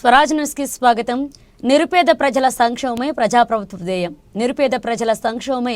Swaraj news కి స్వాగతం. నిరుపేద ప్రజల సంక్షేమమే ప్రజాప్రభుత్వ ధ్యేయం. నిరుపేద ప్రజల సంక్షేమమే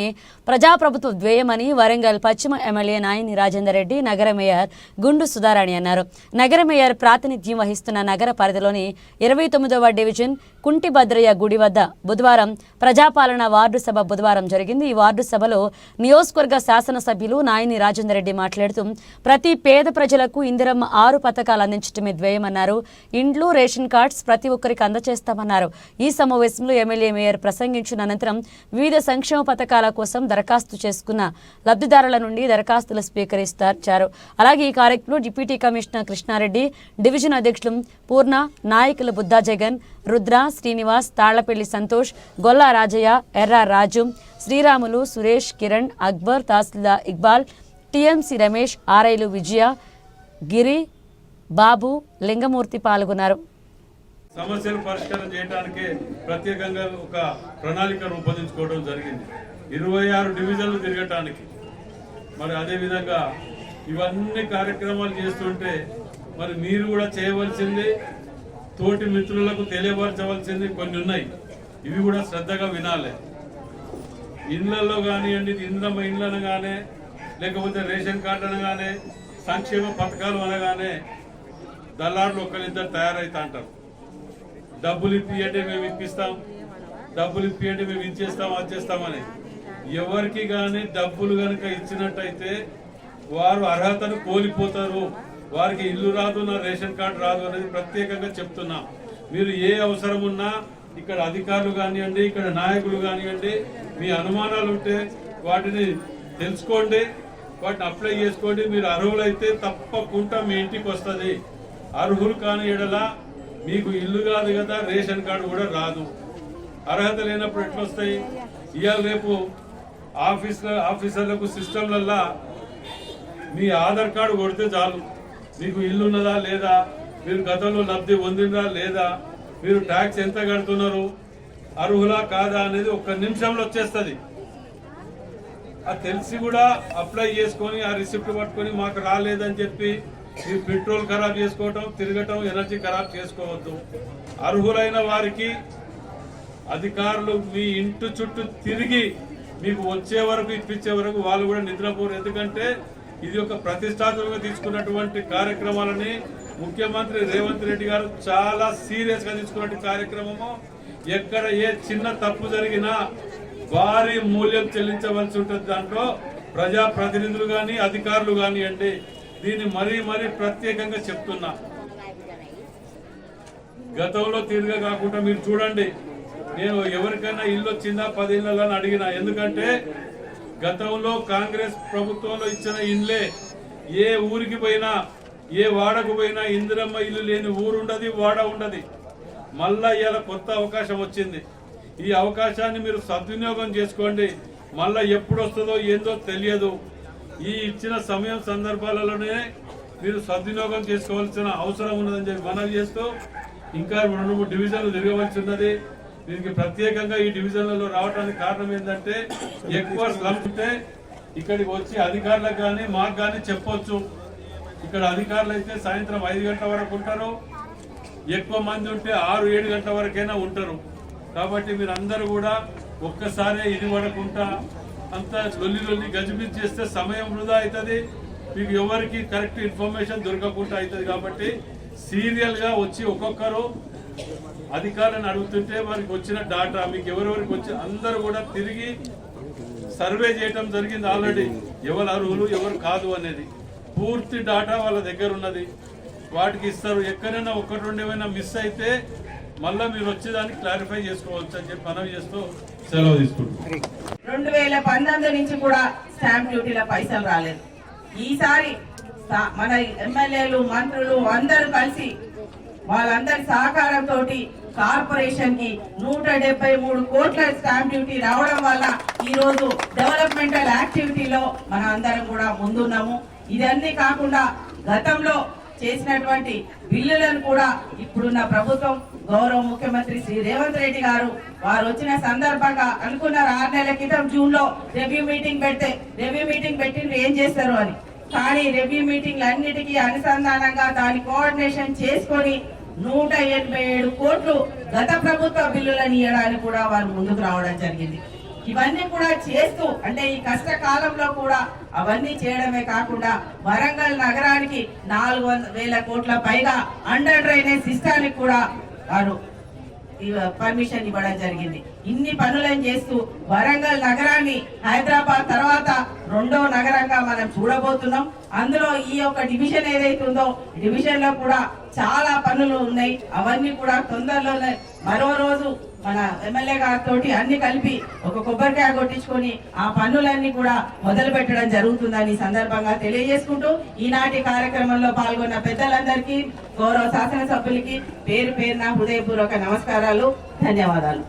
ప్రజాప్రభుత్వ ధ్యేయమని వరంగల్ పశ్చిమ ఎమ్మెల్యే నాయని రాజేందర్ రెడ్డి నగర మేయర్ గుండు సుధారాణి అన్నారు. నగర మేయర్ ప్రాతినిధ్యం వహిస్తున్న నగర పరిధిలోని 29వ డివిజన్ కుంటిభద్రయ్య గుడి వద్ద బుధవారం ప్రజాపాలన వార్డు సభ బుధవారం జరిగింది. ఈ వార్డు సభలో నియోజకవర్గ శాసనసభ్యులు నాయని రాజేందర్ రెడ్డి మాట్లాడుతూ ప్రతి పేద ప్రజలకు ఇందిరమ్మ 6 పథకాలు అందించడమే ధ్యేయమన్నారు. ఇండ్లు, రేషన్ కార్డ్స్ ప్రతి ఒక్కరికి అందజేస్తామన్నారు. ఈ సమావేశంలో ఎమ్మెల్యే మేయర్ ప్రసంగించిన అనంతరం వివిధ సంక్షేమ పథకాల కోసం దరఖాస్తు చేసుకున్న లబ్ధిదారుల నుండి దరఖాస్తులు స్వీకరిస్తారు. అలాగే ఈ కార్యక్రమంలో డిప్యూటీ కమిషనర్ కృష్ణారెడ్డి, డివిజన్ అధ్యక్షులు పూర్ణ, నాయకులు బుద్ధా జగన్, రుద్ర, శ్రీనివాస్, తాళ్లపల్లి సంతోష్, గొల్లా రాజయ్య, ఎర్ర రాజు, శ్రీరాములు, సురేష్, కిరణ్, అక్బర్, తహసీల్దార్ ఇక్బాల్, టీఎంసీ రమేష్, ఆర్ఐలు విజయ, గిరి, బాబు, లింగమూర్తి పాల్గొన్నారు. సమస్యలు పరిష్కారం చేయడానికి ప్రత్యేకంగా ఒక ప్రణాళిక రూపొందించుకోవడం జరిగింది. 26 డివిజన్లు తిరగటానికి. మరి అదేవిధంగా ఇవన్నీ కార్యక్రమాలు చేస్తుంటే మరి మీరు కూడా చేయవలసింది, తోటి మిత్రులకు తెలియపరచవలసింది కొన్ని ఉన్నాయి. ఇవి కూడా శ్రద్ధగా వినాలి. ఇళ్లలో కానివ్వండి, ఇండ్లమ్మ ఇండ్లు అనగానే, లేకపోతే రేషన్ కార్డు అనగానే, సంక్షేమ పథకాలు అనగానే దళారులు ఒకరిద్దరు తయారైతా అంటారు. డబ్బులు ఇప్పియంటే మేము ఇప్పిస్తాం, డబ్బులు ఇప్పియంటే మేము ఇచ్చేస్తాం, అది చేస్తామని. ఎవరికి కానీ డబ్బులు కనుక ఇచ్చినట్టయితే వారు అర్హతను కోల్పోతారు. వారికి ఇల్లు రాదు, నా రేషన్ కార్డు రాదు అనేది ప్రత్యేకంగా చెప్తున్నాం. మీరు ఏ అవసరం ఉన్నా ఇక్కడ అధికారులు కానివ్వండి, ఇక్కడ నాయకులు కానివ్వండి, మీ అనుమానాలు ఉంటే వాటిని తెలుసుకోండి, వాటిని అప్లై చేసుకోండి. మీరు అర్హులైతే తప్పకుండా మీ ఇంటికి వస్తుంది. అర్హులు కాని ఎడల మీకు ఇల్లు కాదు కదా, రేషన్ కార్డు కూడా రాదు. అర్హత లేనప్పుడు ఎట్లా వస్తాయి? ఇవాళ రేపు ఆఫీసర్లకు సిస్టంలల్లా మీ ఆధార్ కార్డు కొడితే చాలు, మీకు ఇల్లు ఉన్నదా లేదా, మీరు గతంలో లబ్ధి పొందినరా లేదా, మీరు ట్యాక్స్ ఎంత కడుతున్నారు, అర్హులా కాదా అనేది 1 నిమిషంలో వచ్చేస్తుంది. అది తెలిసి కూడా అప్లై చేసుకొని ఆ రిసిప్ట్ పట్టుకొని మాకు రాలేదని చెప్పి మీరు పెట్రోల్ ఖరాబ్ చేసుకోవటం, తిరగటం, ఎనర్జీ ఖరాబ్ చేసుకోవద్దు. అర్హులైన వారికి అధికారులు మీ ఇంటి చుట్టూ తిరిగి మీకు వచ్చే వరకు, ఇప్పించే వరకు వాళ్ళు కూడా నిద్రపోరు. ఎందుకంటే ఇది ఒక ప్రతిష్టాత్మకంగా తీసుకున్నటువంటి కార్యక్రమాలని ముఖ్యమంత్రి రేవంత్ రెడ్డి గారు చాలా సీరియస్ గా తీసుకున్న కార్యక్రమము. ఎక్కడ ఏ చిన్న తప్పు జరిగినా భారీ మూల్యం చెల్లించవలసి ఉంటుంది. దాంట్లో ప్రజాప్రతినిధులు కానీ అధికారులు కానివ్వండి. దీన్ని మరీ ప్రత్యేకంగా చెప్తున్నా. గతంలో తీరుగా కాకుండా మీరు చూడండి, నేను ఎవరికైనా ఇల్లు వచ్చిందా 10 ఇళ్ళని అడిగినా. ఎందుకంటే గతంలో కాంగ్రెస్ ప్రభుత్వంలో ఇచ్చిన ఇల్లే ఏ ఊరికి పోయినా, ఏ వాడకు పోయినా ఇందిరమ్మ ఇల్లు లేని ఊరు ఉండదు, వాడ ఉండదు. మళ్ళా ఇవాళ కొత్త అవకాశం వచ్చింది. ఈ అవకాశాన్ని మీరు సద్వినియోగం చేసుకోండి. మళ్ళా ఎప్పుడు వస్తుందో ఏందో తెలియదు. ఈ ఇచ్చిన సమయం సందర్భాలలోనే మీరు సద్వినియోగం చేసుకోవాల్సిన అవసరం ఉన్నదని చెప్పి మనవి చేస్తూ, ఇంకా 2-3 డివిజన్లు తిరగవలసి ఉన్నది. దీనికి ప్రత్యేకంగా ఈ డివిజన్లలో రావడానికి కారణం ఏంటంటే ఎక్కువ స్లమ్స్ ఉంటే ఇక్కడికి వచ్చి అధికారులకు కానీ మాకు కానీ చెప్పొచ్చు. ఇక్కడ అధికారులు అయితే సాయంత్రం 5 గంటల వరకు ఉంటారు, ఎక్కువ మంది ఉంటే 6-7 గంటల వరకైనా ఉంటారు. కాబట్టి మీరు అందరూ కూడా ఒక్కసారి ఇది పడకుండా అంతా లొల్లి గజిబిజి చేస్తే సమయం వృధా అవుతుంది, మీకు ఎవరికి కరెక్ట్ ఇన్ఫర్మేషన్ దొరకకుండా అవుతుంది. కాబట్టి సీరియల్ గా వచ్చి ఒక్కొక్కరు అధికారులను అడుగుతుంటే వారికి వచ్చిన డాటా మీకు ఎవరెవరికి వచ్చి అందరూ కూడా తిరిగి సర్వే చేయటం జరిగింది ఆల్రెడీ. ఎవరు అర్హులు ఎవరు కాదు అనేది పూర్తి డాటా వాళ్ళ దగ్గర ఉన్నది. వాటికి ఇస్తారు. ఎక్కడైనా 1-2 ఏమైనా మిస్ అయితే మళ్ళా మీరు వచ్చేదానికి క్లారిఫై చేసుకోవచ్చు అని చెప్పి మనవి చేస్తూ సెలవు తీసుకుంటాం. 2019 నుంచి కూడా స్టాంప్ డ్యూటీల పైసలు రాలేదు. ఈసారి మన ఎమ్మెల్యేలు, మంత్రులు అందరూ కలిసి వాళ్ళందరి సహకారంతో కార్పొరేషన్ కి 173 కోట్ల స్టాంప్ డ్యూటీ రావడం వల్ల ఈ రోజు డెవలప్మెంటల్ యాక్టివిటీలో మనం అందరం కూడా ముందున్నాము. ఇదన్నీ కాకుండా గతంలో చేసినటువంటి బిల్లులను కూడా ఇప్పుడున్న ప్రభుత్వం, గౌరవ ముఖ్యమంత్రి శ్రీ రేవంత్ రెడ్డి గారు వారు వచ్చిన సందర్భంగా అనుకున్నారు 6 నెలల క్రితం జూన్ లో రివ్యూ మీటింగ్ పెట్టిండ్రు ఏం చేస్తారు అని. కానీ రివ్యూ మీటింగ్లు అన్నిటికీ అనుసంధానంగా దాని కోఆర్డినేషన్ చేసుకొని 187 కోట్లు గత ప్రభుత్వ బిల్లులను ఇవ్వడానికి కూడా వారు ముందుకు రావడం జరిగింది. ఇవన్నీ కూడా చేస్తూ అంటే ఈ కష్టకాలంలో కూడా అవన్నీ చేయడమే కాకుండా వరంగల్ నగరానికి 400,000 కోట్ల పైగా అండర్ డ్రైనేజ్ సిస్టానికి కూడా వారు పర్మిషన్ ఇవ్వడం జరిగింది. ఇన్ని పనులను చేస్తూ వరంగల్ నగరాన్ని హైదరాబాద్ తర్వాత 2వ నగరంగా మనం చూడబోతున్నాం. అందులో ఈ యొక్క డివిజన్ ఏదైతే ఉందో డివిజన్ లో కూడా చాలా పనులు ఉన్నాయి. అవన్నీ కూడా తొందరలోనే మరో రోజు మన ఎమ్మెల్యే గారితో అన్ని కలిపి ఒక కొబ్బరికాయ కొట్టించుకొని ఆ పనులన్నీ కూడా మొదలు పెట్టడం జరుగుతుందని సందర్భంగా తెలియజేసుకుంటూ ఈనాటి కార్యక్రమంలో పాల్గొన్న పెద్దలందరికీ గౌరవ శాసనసభ్యులకి పేరు పేరున హృదయపూర్వక నమస్కారాలు, ధన్యవాదాలు.